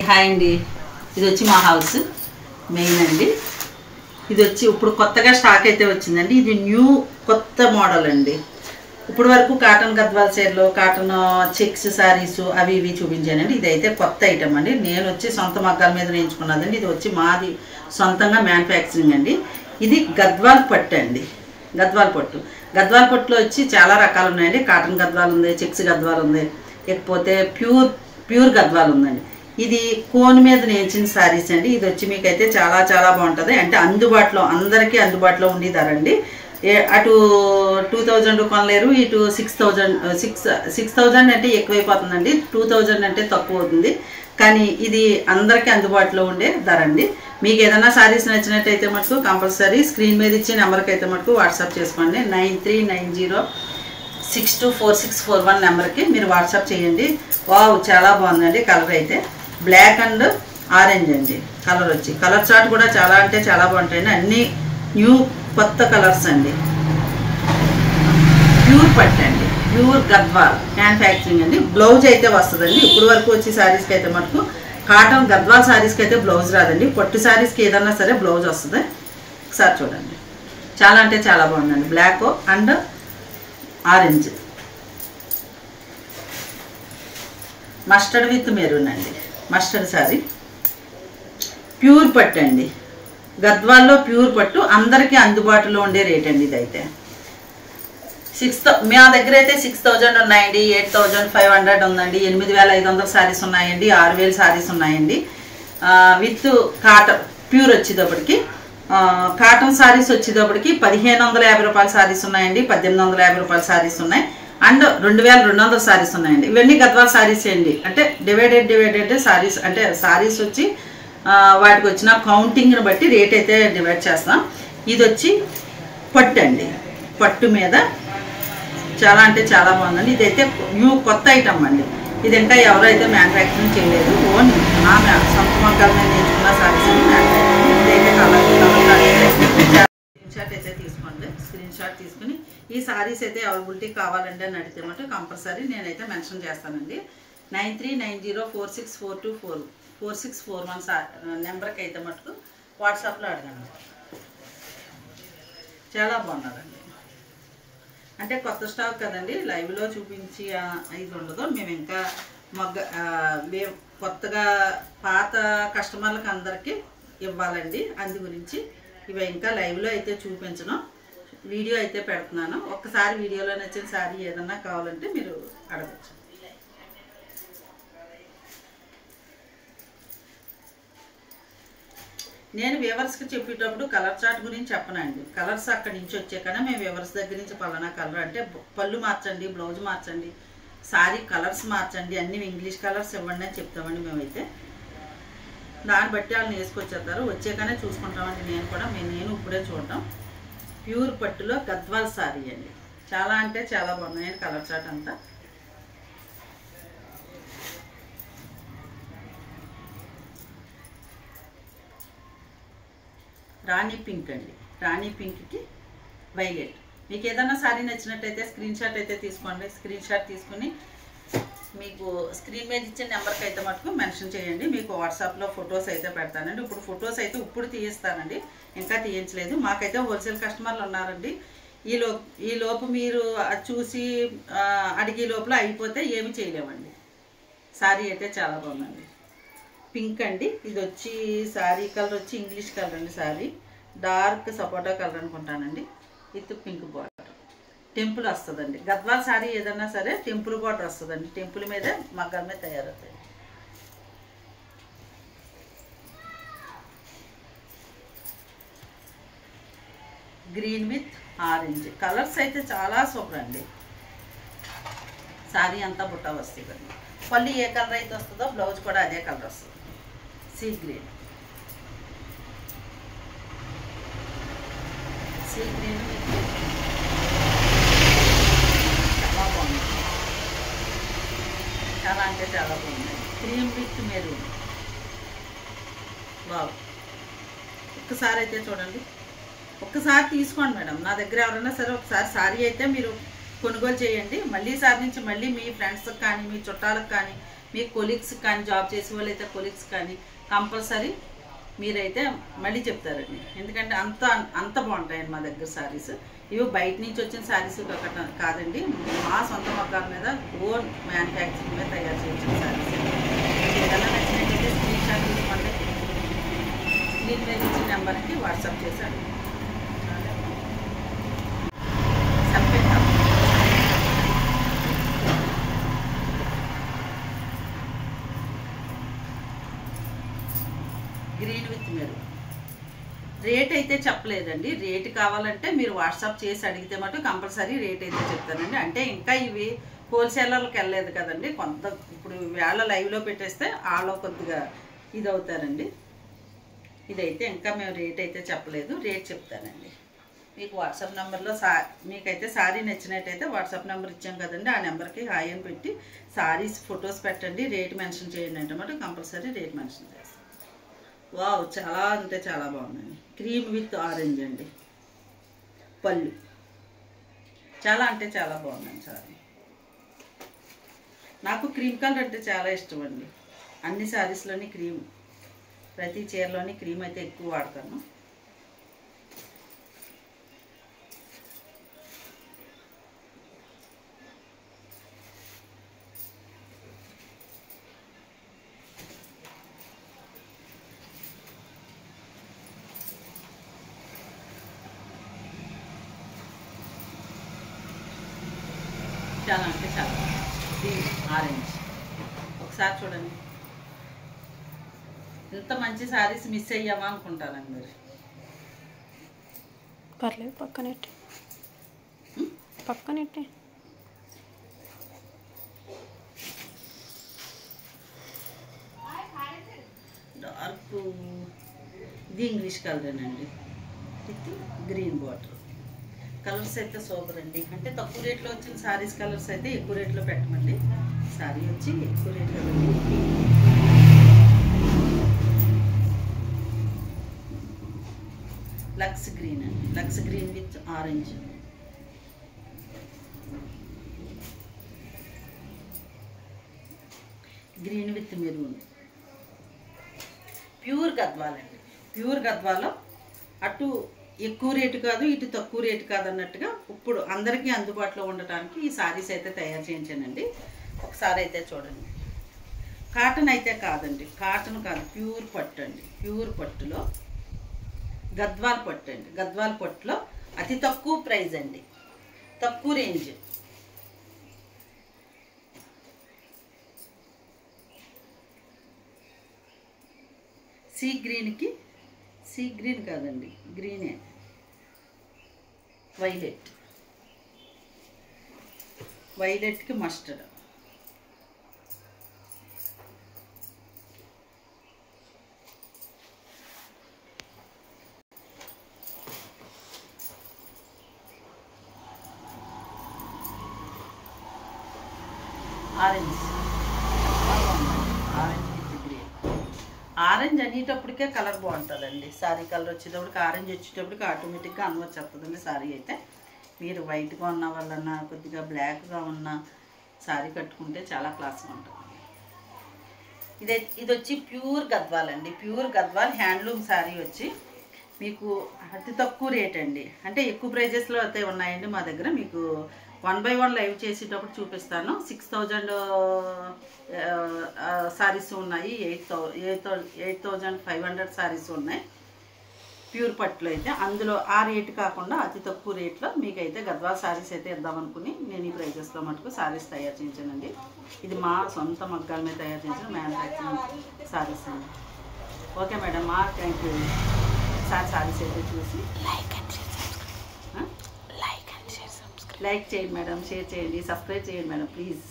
Hi అండి, ఇది వచ్చి మా హౌస్ మెయిన్ అండి. ఇది వచ్చి ఇప్పుడు కొత్తగా స్టాక్ అయితే వచ్చిందండి. ఇది న్యూ కొత్త మోడల్ అండి. ఇప్పుడు వరకు కాటన్ గద్వాల్ చీరలు, కాటన్ చెక్స్ శారీస్ అవి ఇవి చూపించానండి. ఇదైతే కొత్త ఐటమ్ అండి. నేను వచ్చి సొంత మగ్గాల మీద నేర్చుకున్నదండి. ఇది వచ్చి మాది సొంతంగా మ్యానుఫ్యాక్చరింగ్ అండి. ఇది గద్వాల్ పట్టు అండి. గద్వాల్ పట్టు, గద్వాల్ పట్టులో వచ్చి చాలా రకాలు ఉన్నాయండి. కాటన్ గద్వాల్ ఉంది, చెక్స్ గద్వాల్ ఉంది, లేకపోతే ప్యూర్ గద్వాల్ ఉందండి. ఇది కోన్ మీద నేర్చిన శారీస్ అండి. ఇది వచ్చి మీకైతే చాలా చాలా బాగుంటుంది. అంటే అందుబాటులో అందరికీ అందుబాటులో ఉండేదారండి. అటు 2000 కొనలేరు, ఇటు 6000 అంటే ఎక్కువైపోతుందండి. 2000 అంటే తక్కువ అవుతుంది. కానీ ఇది అందరికీ అందుబాటులో ఉండే ధర అండి. మీకు ఏదైనా శారీస్ నచ్చినట్టయితే మటుకు కంపల్సరీ స్క్రీన్ మీద ఇచ్చే నెంబర్కి అయితే మటుకు వాట్సాప్ చేసుకోండి. 9390624641 నెంబర్కి మీరు వాట్సాప్ చేయండి. వావ్, చాలా బాగుందండి. కలర్ అయితే బ్లాక్ అండ్ ఆరెంజ్ అండి. కలర్ వచ్చి కలర్ చార్ట్ కూడా చాలా అంటే చాలా బాగుంటాయండి. అన్నీ న్యూ కొత్త కలర్స్ అండి. ప్యూర్ పట్టు అండి, ప్యూర్ గద్వాల్ మ్యానుఫ్యాక్చరింగ్ అండి. బ్లౌజ్ అయితే వస్తుందండి. ఇప్పుడు వరకు వచ్చి శారీస్కి అయితే మటుకు కాటన్ గద్వాల్ శారీస్కి అయితే బ్లౌజ్ రాదండి. పట్టు శారీస్కి ఏదన్నా సరే బ్లౌజ్ వస్తుంది. ఒకసారి చూడండి, చాలా అంటే చాలా బాగుందండి. Black and orange, mustard with maroon అండి. మస్టర్డ్ శారీ, ప్యూర్ పట్టు అండి. గద్వాల్లో ప్యూర్ పట్టు, అందరికీ అందుబాటులో ఉండే రేట్ అండి. ఇదైతే మా దగ్గర అయితే 6000 ఉన్నాయండి, 8500 ఉందండి, 8500 శారీస్ ఉన్నాయండి, 6000 శారీస్ ఉన్నాయండి. విత్ కాటన్ ప్యూర్ వచ్చేటప్పటికి కాటన్ శారీస్ వచ్చేటప్పటికి 1550 రూపాయల శారీస్ ఉన్నాయండి, 1850 రూపాయల శారీస్ ఉన్నాయి, అండ్ 2200 శారీస్ ఉన్నాయండి. ఇవన్నీ గద్వాల్ శారీస్ అండి. అంటే డివైడెడ్ శారీస్, అంటే శారీస్ వచ్చి వాటికి వచ్చిన కౌంటింగ్ని బట్టి రేట్ అయితే డివైడ్ చేస్తాం. ఇది వచ్చి పట్టు అండి. పట్టు మీద చాలా అంటే చాలా బాగుందండి. ఇదైతే న్యూ కొత్త ఐటమ్ అండి. ఇది ఇంకా ఎవరైతే మ్యానుఫ్యాక్చరింగ్ చేయలేదు, ఓన్ నా సొంత మొక్కల మీద నేర్చుకున్న శారీస్ మ్యానుఫ్యాక్చరింగ్. ఇదైతే కలర్ స్క్రీన్ షాట్ అయితే తీసుకోండి. స్క్రీన్ షాట్ తీసుకుని ఈ శారీస్ అయితే అవైలబిలిటీ కావాలండి అని అడిగితే మటు కంపల్సరీ నేనైతే మెన్షన్ చేస్తానండి. 93904641 నెంబర్కి అయితే మటుకు వాట్సాప్లో అడగండి. చాలా బాగున్నారండి. అంటే కొత్త స్టాక్ కదండి, లైవ్లో చూపించి ఇది ఉండదు. మేము ఇంకా కొత్తగా పాత కస్టమర్లకు అందరికీ ఇవ్వాలండి. అందు గురించి ఇవి ఇంకా లైవ్లో అయితే చూపించను, వీడియో అయితే పెడుతున్నాను. ఒక్కసారి వీడియోలో నచ్చిన శారీ ఏదన్నా కావాలంటే మీరు అడగచ్చు. నేను వ్యూవర్స్కి చెప్పేటప్పుడు కలర్ చార్ట్ గురించి చెప్పనండి. కలర్స్ అక్కడి నుంచి వచ్చే కన్నా మేము వ్యూవర్స్ దగ్గర నుంచి పలానా కలర్ అంటే పళ్ళు మార్చండి, బ్లౌజ్ మార్చండి, శారీ కలర్స్ మార్చండి, అన్ని ఇంగ్లీష్ కలర్స్ ఇవ్వండి అని చెప్తామండి. మేమైతే దాన్ని బట్టి వాళ్ళని వేసుకొచ్చేస్తారు. వచ్చేకనే చూసుకుంటామండి. నేను ఇప్పుడే చూడటం. ప్యూర్ పట్టులో గద్వాల్ శారీ అండి. చాలా అంటే చాలా బాగున్నాయండి. కలర్ చార్ట్ అంతా రాణి పింక్ అండి. రాణి పింక్కి వైలెట్. మీకు ఏదైనా శారీ నచ్చినట్టయితే స్క్రీన్ షాట్ అయితే తీసుకోండి. స్క్రీన్ షాట్ తీసుకుని మీకు స్క్రీన్ మీద ఇచ్చే నెంబర్కి అయితే మటుకు మెన్షన్ చేయండి. మీకు వాట్సాప్లో ఫొటోస్ అయితే పెడతానండి. ఇప్పుడు ఫొటోస్ అయితే ఇప్పుడు తీయిస్తానండి, ఇంకా తీయించలేదు. మాకైతే హోల్సేల్ కస్టమర్లు ఉన్నారండి. ఈ లోపు మీరు చూసి అడిగే లోపల అయిపోతే ఏమి చేయలేమండి. శారీ అయితే చాలా బాగుందండి. పింక్ అండి. ఇది వచ్చి శారీ కలర్ వచ్చి ఇంగ్లీష్ కలర్ అండి. శారీ డార్క్ సపోటా కలర్ అనుకుంటానండి. విత్ పింక్ బార్డర్, టెంపుల్ వస్తుందండి. గద్వాల్ శారీ ఏదన్నా సరే టెంపుల్ బార్డర్ వస్తుందండి. టెంపుల్ మీద మగ్గల మీద తయారవుతాయి. గ్రీన్ విత్ ఆరెంజ్ కలర్స్ అయితే చాలా సూపర్ అండి. శారీ అంతా బుట్ట వస్తుందండి. పళ్ళు ఏ కలర్ అయితే వస్తుందో బ్లౌజ్ కూడా అదే కలర్ వస్తుంది. సీ గ్రీన్ చాలా బాగుంది. చాలా అంటే చాలా బాగుంది. Cream with maroon. వావ్, ఒక్కసారి అయితే చూడండి, ఒక్కసారి తీసుకోండి మేడం. నా దగ్గర ఎవరైనా సరే ఒకసారి శారీ అయితే మీరు కొనుగోలు చేయండి. మళ్ళీ సారి నుంచి మళ్ళీ మీ ఫ్రెండ్స్కి కానీ మీ చుట్టాలకు కానీ మీ కొలీగ్స్ కానీ, జాబ్ చేసే వాళ్ళు అయితే కొలీగ్స్ కానీ కంపల్సరీ మీరైతే మళ్ళీ చెప్తారండి. ఎందుకంటే అంత బాగుంటాయండి మా దగ్గర శారీస్. ఇవి బయట నుంచి వచ్చిన శారీస్ కాదండి, మా సొంత మగ్గాల మీద ఓన్ మ్యానుఫ్యాక్చరింగ్ మీద తయారు చేయించిన శారీస్. ఏదైనా నచ్చినట్లయితే స్క్రీన్ షాట్ తీసుకోండి, స్క్రీన్ మీద ఇచ్చిన నెంబర్కి వాట్సాప్ చేశాను. Green with maroon. రేట్ అయితే చెప్పలేదండి. రేట్ కావాలంటే మీరు వాట్సాప్ చేసి అడిగితే మటు కంపల్సరీ రేట్ అయితే చెప్తానండి. అంటే ఇంకా ఇవి హోల్సేలర్లకు వెళ్ళలేదు కదండి, కొంత ఇప్పుడు వేళ లైవ్లో పెట్టేస్తే వాళ్ళు కొద్దిగా ఇది అవుతారండి. ఇదైతే ఇంకా మేము రేట్ అయితే చెప్పలేదు, రేట్ చెప్తానండి. మీకు వాట్సాప్ నెంబర్లో మీకైతే శారీ నచ్చినట్టయితే వాట్సాప్ నెంబర్ ఇచ్చాం కదండి, ఆ నెంబర్కి హాయ్ అని పెట్టి శారీస్ ఫొటోస్ పెట్టండి, రేట్ మెన్షన్ చేయండి అంటే మటు కంపల్సరీ రేట్ మెన్షన్ చేస్తాం. వావ్, చాలా అంటే చాలా బాగుందండి. క్రీమ్ విత్ ఆరెంజ్ అండి పళ్ళు. చాలా అంటే చాలా బాగుందండి సారీ. నాకు క్రీమ్ కలర్ అంటే చాలా ఇష్టం అండి. అన్ని శారీస్లోని క్రీమ్, ప్రతి చీరలోని క్రీమ్ అయితే ఎక్కువ వాడతాను. చాలా అంటే చాలా గ్రీన్ ఆరెంజ్. ఒకసారి చూడండి, ఇంత మంచి శారీస్ మిస్ అయ్యామా అనుకుంటానండి మీరు. పర్లేదు, పక్కనెట్టే డార్క్ ఇది ఇంగ్లీష్ కలరేనండి విత్ గ్రీన్ బార్డర్. కలర్స్ అయితే సూపర్ అండి. అంటే తక్కువ రేట్లో వచ్చిన శారీస్ కలర్స్ అయితే ఎక్కువ రేట్లో పెట్టమండి. శారీ వచ్చి ఎక్కువ రేట్లో పెట్టి లక్స్ గ్రీన్ అండి, లక్స్ green with orange. Green with maroon. Pure Gadwal అండి. ప్యూర్ గద్వాలో అటు ఎక్కువ రేటు కాదు, ఇటు తక్కువ రేటు కాదు అన్నట్టుగా ఇప్పుడు అందరికీ అందుబాటులో ఉండటానికి ఈ శారీస్ అయితే తయారు చేయించానండి. ఒకసారి అయితే చూడండి. కాటన్ అయితే కాదండి, కాటన్ కాదు, ప్యూర్ పట్టు అండి. ప్యూర్ పట్టులో గద్వాల్ పట్టు అండి. గద్వాల్ పట్టులో అతి తక్కువ ప్రైజ్ అండి, తక్కువ రేంజ్. సీ గ్రీన్కి, సీ గ్రీన్ కాదండి, గ్రీనే, వైలెట్, వైలెట్కి mustard. Orange, orange with green. Orange అనేటప్పటికే కలర్ బాగుంటుందండి. శారీ కలర్ వచ్చేటప్పటికి ఆరెంజ్ వచ్చేటప్పటికి ఆటోమేటిక్గా వచ్చేస్తుందండి శారీ అయితే. మీరు వైట్గా ఉన్న వాళ్ళన్నా కొద్దిగా బ్లాక్గా ఉన్న శారీ కట్టుకుంటే చాలా క్లాస్గా ఉంటుంది. ఇది వచ్చి ప్యూర్ గద్వాల్ అండి. ప్యూర్ గద్వాల్ హ్యాండ్లూమ్ శారీ వచ్చి మీకు అతి తక్కువ రేట్ అండి. అంటే ఎక్కువ ప్రైజెస్లో అయితే ఉన్నాయండి మా దగ్గర. మీకు 1/1 లైవ్ చేసేటప్పుడు చూపిస్తాను. 6,000 శారీస్ ఉన్నాయి, 8,500 శారీస్ ఉన్నాయి ప్యూర్ పట్టులో అయితే. అందులో ఆ రేటు కాకుండా అతి తక్కువ రేట్లో మీకైతే గద్వాల్ శారీస్ అయితే ఇద్దామనుకుని నేను ఈ ప్రైజెస్లో మటుకు శారీస్ తయారు చేయించానండి. ఇది మా సొంత మగ్గాల మీద తయారు చేసిన మ్యానుఫ్యాక్చరింగ్ శారీస్ అండి. Okay madam, thank you. ఒకసారి శారీస్ అయితే చూసి లైక్ చేయండి మేడం, షేర్ చేయండి, సబ్స్క్రైబ్ చేయండి మేడం ప్లీజ్.